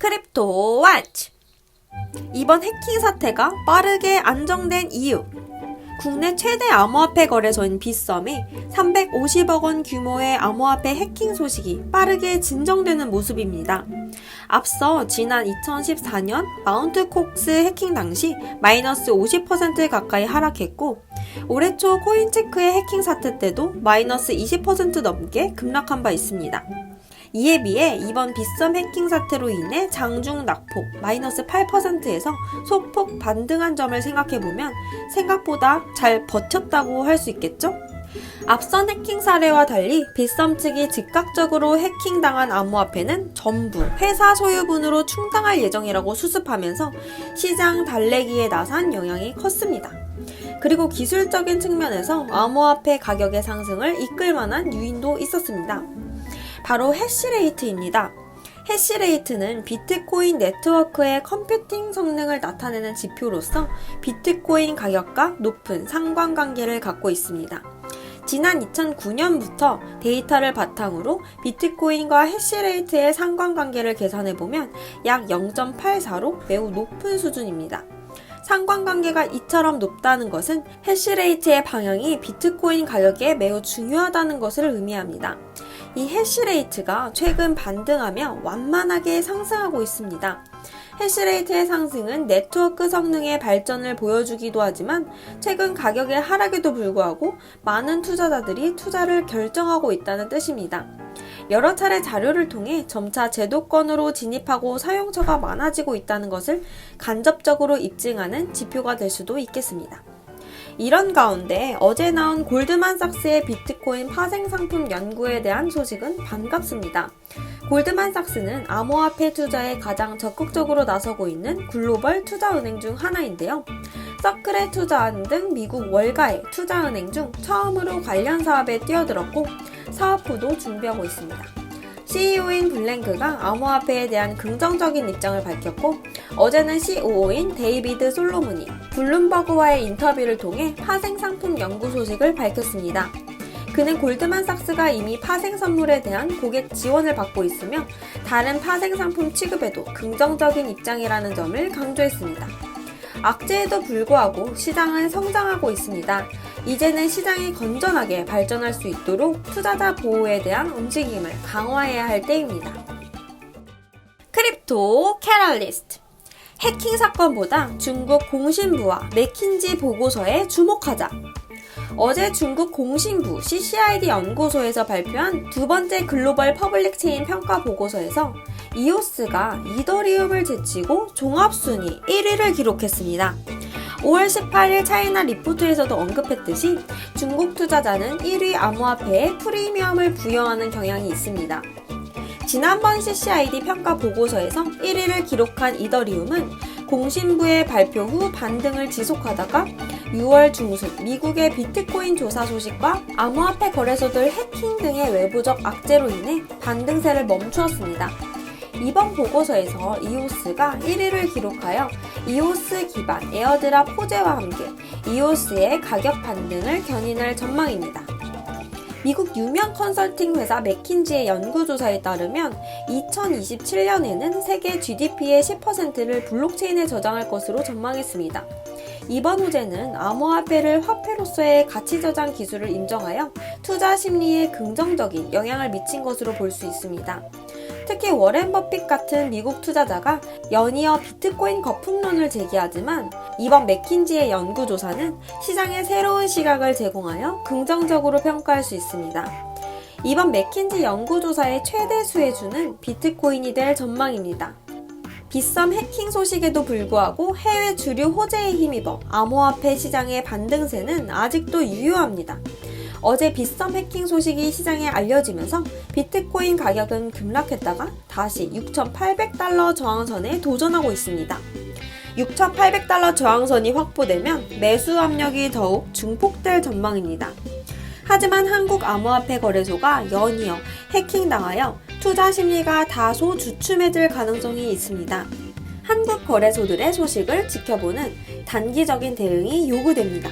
크립토 워치! 이번 해킹 사태가 빠르게 안정된 이유. 국내 최대 암호화폐 거래소인 빗썸에 350억 원 규모의 암호화폐 해킹 소식이 빠르게 진정되는 모습입니다. 앞서 지난 2014년 마운트 콕스 해킹 당시 마이너스 50% 가까이 하락했고, 올해 초 코인체크의 해킹 사태 때도 마이너스 20% 넘게 급락한 바 있습니다. 이에 비해 이번 빗썸 해킹 사태로 인해 장중 낙폭 마이너스 8%에서 소폭 반등한 점을 생각해보면 생각보다 잘 버텼다고 할 수 있겠죠? 앞선 해킹 사례와 달리 빗썸 측이 즉각적으로 해킹당한 암호화폐는 전부 회사 소유분으로 충당할 예정이라고 수습하면서 시장 달래기에 나선 영향이 컸습니다. 그리고 기술적인 측면에서 암호화폐 가격의 상승을 이끌 만한 요인도 있었습니다. 바로 해시레이트입니다. 해시레이트는 비트코인 네트워크의 컴퓨팅 성능을 나타내는 지표로서 비트코인 가격과 높은 상관관계를 갖고 있습니다. 지난 2009년부터 데이터를 바탕으로 비트코인과 해시레이트의 상관관계를 계산해보면 약 0.84로 매우 높은 수준입니다. 상관관계가 이처럼 높다는 것은 해시레이트의 방향이 비트코인 가격에 매우 중요하다는 것을 의미합니다. 이 해시레이트가 최근 반등하며 완만하게 상승하고 있습니다. 해시레이트의 상승은 네트워크 성능의 발전을 보여주기도 하지만 최근 가격의 하락에도 불구하고 많은 투자자들이 투자를 결정하고 있다는 뜻입니다. 여러 차례 자료를 통해 점차 제도권으로 진입하고 사용처가 많아지고 있다는 것을 간접적으로 입증하는 지표가 될 수도 있겠습니다. 이런 가운데 어제 나온 골드만삭스의 비트코인 파생 상품 연구에 대한 소식은 반갑습니다. 골드만삭스는 암호화폐 투자에 가장 적극적으로 나서고 있는 글로벌 투자은행 중 하나인데요. 서클에 투자한 등 미국 월가의 투자은행 중 처음으로 관련 사업에 뛰어들었고 사업부도 준비하고 있습니다. CEO인 블랭크가 암호화폐에 대한 긍정적인 입장을 밝혔고, 어제는 COO인 데이비드 솔로몬이 블룸버그와의 인터뷰를 통해 파생 상품 연구 소식을 밝혔습니다. 그는 골드만삭스가 이미 파생 선물에 대한 고객 지원을 받고 있으며 다른 파생 상품 취급에도 긍정적인 입장이라는 점을 강조했습니다. 악재에도 불구하고 시장은 성장하고 있습니다. 이제는 시장이 건전하게 발전할 수 있도록 투자자 보호에 대한 움직임을 강화해야 할 때입니다. 크립토 캐럴리스트. 해킹 사건보다 중국 공신부와 맥킨지 보고서에 주목하자. 어제 중국 공신부 CCID 연구소에서 발표한 두 번째 글로벌 퍼블릭 체인 평가 보고서에서 이오스가 이더리움을 제치고 종합순위 1위를 기록했습니다. 5월 18일 차이나 리포트에서도 언급했듯이 중국 투자자는 1위 암호화폐에 프리미엄을 부여하는 경향이 있습니다. 지난번 CCID 평가 보고서에서 1위를 기록한 이더리움은 공신부의 발표 후 반등을 지속하다가 6월 중순 미국의 비트코인 조사 소식과 암호화폐 거래소들 해킹 등의 외부적 악재로 인해 반등세를 멈추었습니다. 이번 보고서에서 이오스가 1위를 기록하여 이오스 기반 에어드랍 호재와 함께 이오스의 가격 반등을 견인할 전망입니다. 미국 유명 컨설팅 회사 맥킨지의 연구조사에 따르면 2027년에는 세계 GDP의 10%를 블록체인에 저장할 것으로 전망했습니다. 이번 호재는 암호화폐를 화폐로서의 가치저장 기술을 인정하여 투자 심리에 긍정적인 영향을 미친 것으로 볼 수 있습니다. 특히 워렌 버핏 같은 미국 투자자가 연이어 비트코인 거품론을 제기하지만 이번 맥킨지의 연구조사는 시장에 새로운 시각을 제공하여 긍정적으로 평가할 수 있습니다. 이번 맥킨지 연구조사의 최대 수혜주는 비트코인이 될 전망입니다. 빗썸 해킹 소식에도 불구하고 해외 주류 호재에 힘입어 암호화폐 시장의 반등세는 아직도 유효합니다. 어제 빗썸 해킹 소식이 시장에 알려지면서 비트코인 가격은 급락했다가 다시 6,800달러 저항선에 도전하고 있습니다. 6,800달러 저항선이 확보되면 매수 압력이 더욱 증폭될 전망입니다. 하지만 한국 암호화폐 거래소가 연이어 해킹당하여 투자 심리가 다소 주춤해질 가능성이 있습니다. 한국 거래소들의 소식을 지켜보는 단기적인 대응이 요구됩니다.